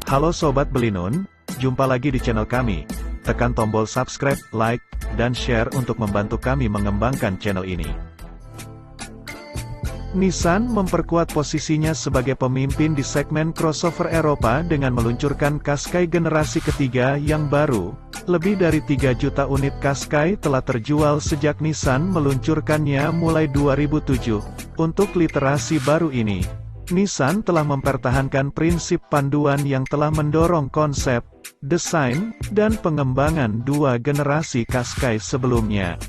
Halo Sobat Belinun, jumpa lagi di channel kami. Tekan tombol subscribe, like, dan share untuk membantu kami mengembangkan channel ini. Nissan memperkuat posisinya sebagai pemimpin di segmen crossover Eropa dengan meluncurkan Qashqai generasi ketiga yang baru. Lebih dari 3 juta unit Qashqai telah terjual sejak Nissan meluncurkannya mulai 2007. Untuk literasi baru ini, Nissan telah mempertahankan prinsip panduan yang telah mendorong konsep, desain, dan pengembangan dua generasi Qashqai sebelumnya.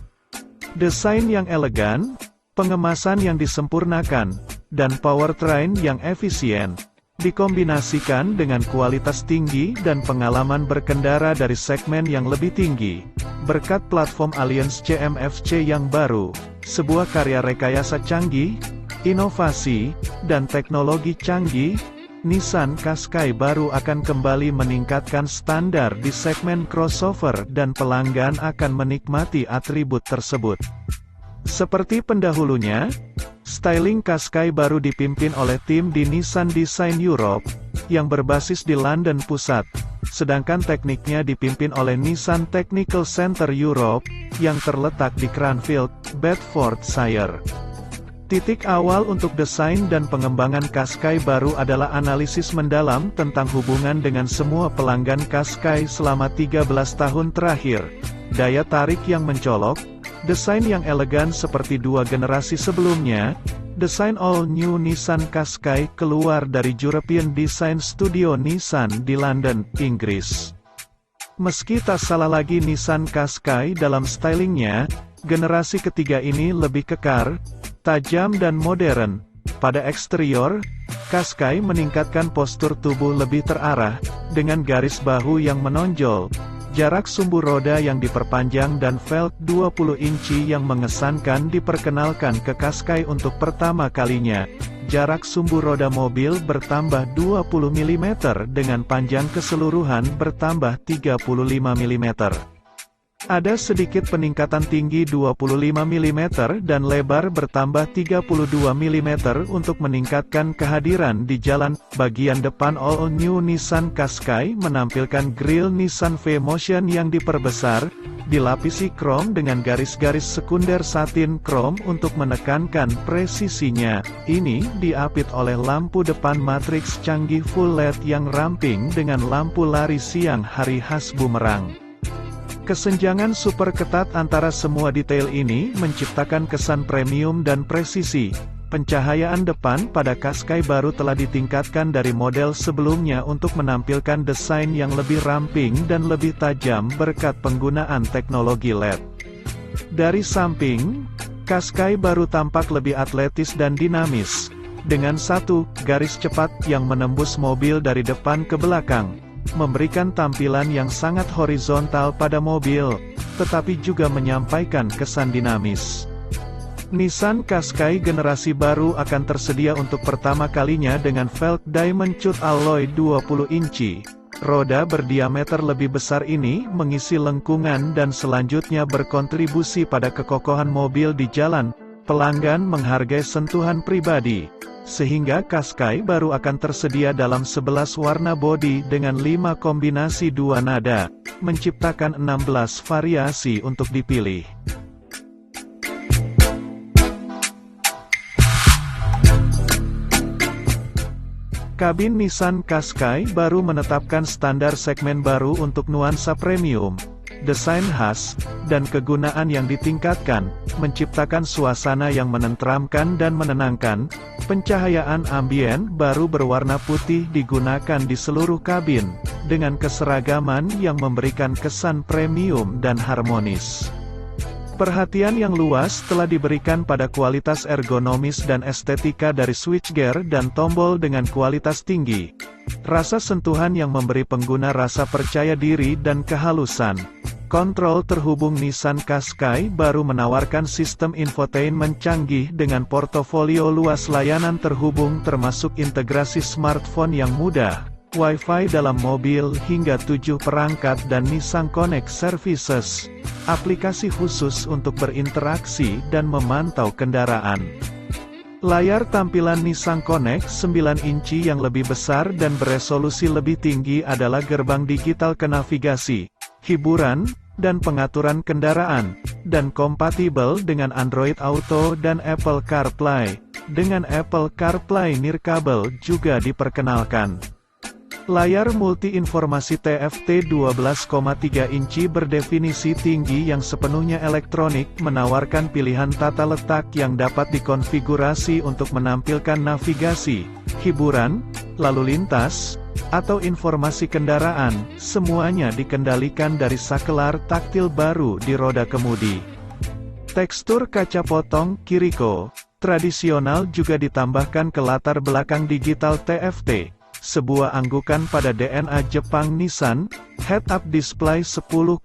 Desain yang elegan, pengemasan yang disempurnakan, dan powertrain yang efisien, dikombinasikan dengan kualitas tinggi dan pengalaman berkendara dari segmen yang lebih tinggi. Berkat platform Alliance CMF-C yang baru, sebuah karya rekayasa canggih, inovasi, dan teknologi canggih, Nissan Qashqai baru akan kembali meningkatkan standar di segmen crossover dan pelanggan akan menikmati atribut tersebut. Seperti pendahulunya, styling Qashqai baru dipimpin oleh tim di Nissan Design Europe, yang berbasis di London Pusat, sedangkan tekniknya dipimpin oleh Nissan Technical Center Europe, yang terletak di Cranfield, Bedfordshire. Titik awal untuk desain dan pengembangan Qashqai baru adalah analisis mendalam tentang hubungan dengan semua pelanggan Qashqai selama 13 tahun terakhir. Daya tarik yang mencolok, desain yang elegan seperti dua generasi sebelumnya, desain all-new Nissan Qashqai keluar dari European Design Studio Nissan di London, Inggris. Meski tak salah lagi Nissan Qashqai dalam stylingnya, generasi ketiga ini lebih kekar, tajam dan modern. Pada eksterior, Qashqai meningkatkan postur tubuh lebih terarah, dengan garis bahu yang menonjol, jarak sumbu roda yang diperpanjang dan velg 20 inci yang mengesankan diperkenalkan ke Qashqai untuk pertama kalinya. Jarak sumbu roda mobil bertambah 20 mm dengan panjang keseluruhan bertambah 35 mm. Ada sedikit peningkatan tinggi 25 mm dan lebar bertambah 32 mm untuk meningkatkan kehadiran di jalan. Bagian depan all-new Nissan Qashqai menampilkan grill Nissan V-Motion yang diperbesar, dilapisi krom dengan garis-garis sekunder satin krom untuk menekankan presisinya. Ini diapit oleh lampu depan matriks canggih full LED yang ramping dengan lampu lari siang hari khas bumerang. Kesenjangan super ketat antara semua detail ini menciptakan kesan premium dan presisi. Pencahayaan depan pada Qashqai baru telah ditingkatkan dari model sebelumnya untuk menampilkan desain yang lebih ramping dan lebih tajam berkat penggunaan teknologi LED. Dari samping, Qashqai baru tampak lebih atletis dan dinamis, dengan satu garis cepat yang menembus mobil dari depan ke belakang, memberikan tampilan yang sangat horizontal pada mobil, tetapi juga menyampaikan kesan dinamis. Nissan Qashqai generasi baru akan tersedia untuk pertama kalinya dengan velg Diamond Cut Alloy 20 inci. Roda berdiameter lebih besar ini mengisi lengkungan dan selanjutnya berkontribusi pada kekokohan mobil di jalan. Pelanggan menghargai sentuhan pribadi, sehingga Qashqai baru akan tersedia dalam 11 warna bodi dengan 5 kombinasi 2 nada, menciptakan 16 variasi untuk dipilih. Kabin Nissan Qashqai baru menetapkan standar segmen baru untuk nuansa premium, desain khas, dan kegunaan yang ditingkatkan, menciptakan suasana yang menenteramkan dan menenangkan. Pencahayaan ambien baru berwarna putih digunakan di seluruh kabin, dengan keseragaman yang memberikan kesan premium dan harmonis. Perhatian yang luas telah diberikan pada kualitas ergonomis dan estetika dari switchgear dan tombol dengan kualitas tinggi. Rasa sentuhan yang memberi pengguna rasa percaya diri dan kehalusan. Kontrol terhubung Nissan Qashqai baru menawarkan sistem infotainment canggih dengan portofolio luas layanan terhubung termasuk integrasi smartphone yang mudah, Wi-Fi dalam mobil hingga 7 perangkat dan Nissan Connect Services, aplikasi khusus untuk berinteraksi dan memantau kendaraan. Layar tampilan Nissan Connect 9 inci yang lebih besar dan beresolusi lebih tinggi adalah gerbang digital ke navigasi, hiburan, dan pengaturan kendaraan, dan kompatibel dengan Android Auto dan Apple CarPlay. Dengan Apple CarPlay nirkabel juga diperkenalkan. Layar multi-informasi TFT 12,3 inci berdefinisi tinggi yang sepenuhnya elektronik menawarkan pilihan tata letak yang dapat dikonfigurasi untuk menampilkan navigasi, hiburan, lalu lintas, atau informasi kendaraan, semuanya dikendalikan dari sakelar taktil baru di roda kemudi. Tekstur kaca potong Kiriko tradisional juga ditambahkan ke latar belakang digital TFT. Sebuah anggukan pada DNA Jepang Nissan, head-up display 10,8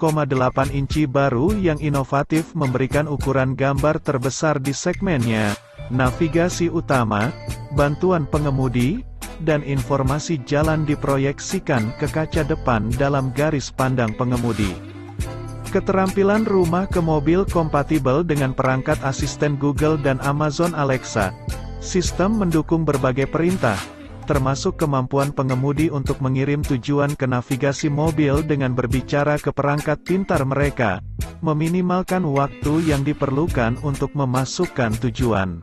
inci baru yang inovatif memberikan ukuran gambar terbesar di segmennya, navigasi utama, bantuan pengemudi, dan informasi jalan diproyeksikan ke kaca depan dalam garis pandang pengemudi. Keterampilan rumah ke mobil kompatibel dengan perangkat asisten Google dan Amazon Alexa. Sistem mendukung berbagai perintah, termasuk kemampuan pengemudi untuk mengirim tujuan ke navigasi mobil dengan berbicara ke perangkat pintar mereka, meminimalkan waktu yang diperlukan untuk memasukkan tujuan.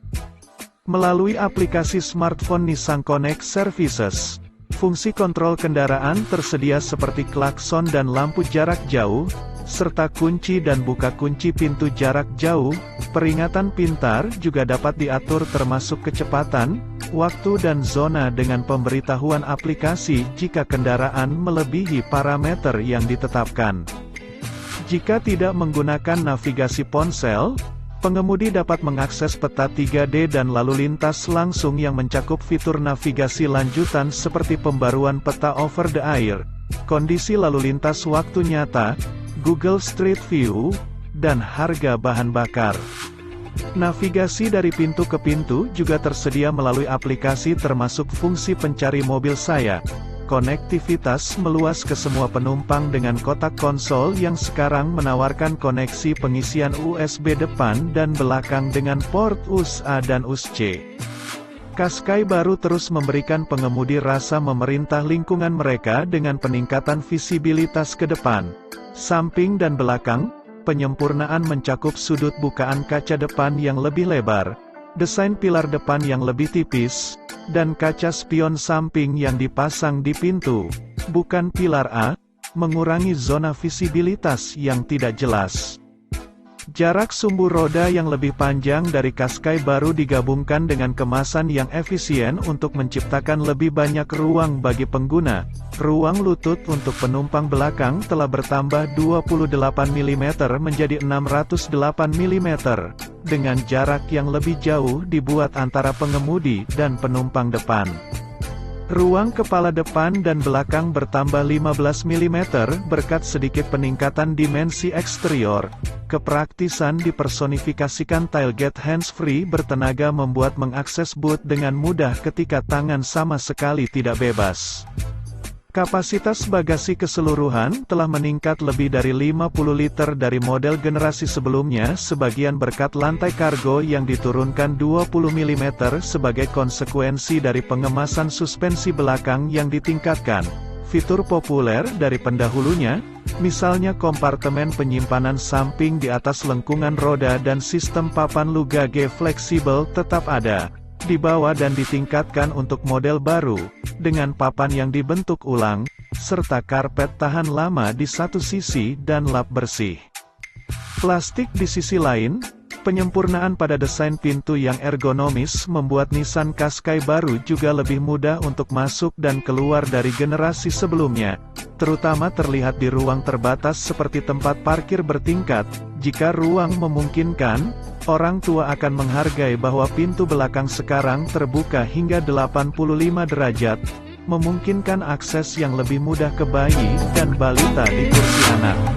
Melalui aplikasi smartphone Nissan Connect Services, fungsi kontrol kendaraan tersedia seperti klakson dan lampu jarak jauh, serta kunci dan buka kunci pintu jarak jauh. Peringatan pintar juga dapat diatur termasuk kecepatan, waktu dan zona dengan pemberitahuan aplikasi jika kendaraan melebihi parameter yang ditetapkan. Jika tidak menggunakan navigasi ponsel, pengemudi dapat mengakses peta 3D dan lalu lintas langsung yang mencakup fitur navigasi lanjutan seperti pembaruan peta over the air, kondisi lalu lintas waktu nyata, Google Street View, dan harga bahan bakar. Navigasi dari pintu ke pintu juga tersedia melalui aplikasi termasuk fungsi pencari mobil saya. Konektivitas meluas ke semua penumpang dengan kotak konsol yang sekarang menawarkan koneksi pengisian USB depan dan belakang dengan port USB-A dan USB-C. Qashqai baru terus memberikan pengemudi rasa memerintah lingkungan mereka dengan peningkatan visibilitas ke depan, samping dan belakang. Penyempurnaan mencakup sudut bukaan kaca depan yang lebih lebar, desain pilar depan yang lebih tipis, dan kaca spion samping yang dipasang di pintu, bukan pilar A, mengurangi zona visibilitas yang tidak jelas. Jarak sumbu roda yang lebih panjang dari Qashqai baru digabungkan dengan kemasan yang efisien untuk menciptakan lebih banyak ruang bagi pengguna. Ruang lutut untuk penumpang belakang telah bertambah 28 mm menjadi 608 mm, dengan jarak yang lebih jauh dibuat antara pengemudi dan penumpang depan. Ruang kepala depan dan belakang bertambah 15 mm berkat sedikit peningkatan dimensi eksterior. Kepraktisan dipersonifikasikan tailgate hands-free bertenaga membuat mengakses boot dengan mudah ketika tangan sama sekali tidak bebas. Kapasitas bagasi keseluruhan telah meningkat lebih dari 50 liter dari model generasi sebelumnya sebagian berkat lantai kargo yang diturunkan 20 mm sebagai konsekuensi dari pengemasan suspensi belakang yang ditingkatkan. Fitur populer dari pendahulunya, misalnya kompartemen penyimpanan samping di atas lengkungan roda dan sistem papan lugage fleksibel tetap ada, dibawa dan ditingkatkan untuk model baru, dengan papan yang dibentuk ulang, serta karpet tahan lama di satu sisi dan lap bersih. Plastik di sisi lain, penyempurnaan pada desain pintu yang ergonomis membuat Nissan Qashqai baru juga lebih mudah untuk masuk dan keluar dari generasi sebelumnya, terutama terlihat di ruang terbatas seperti tempat parkir bertingkat. Jika ruang memungkinkan, orang tua akan menghargai bahwa pintu belakang sekarang terbuka hingga 85 derajat, memungkinkan akses yang lebih mudah ke bayi dan balita di kursi anak.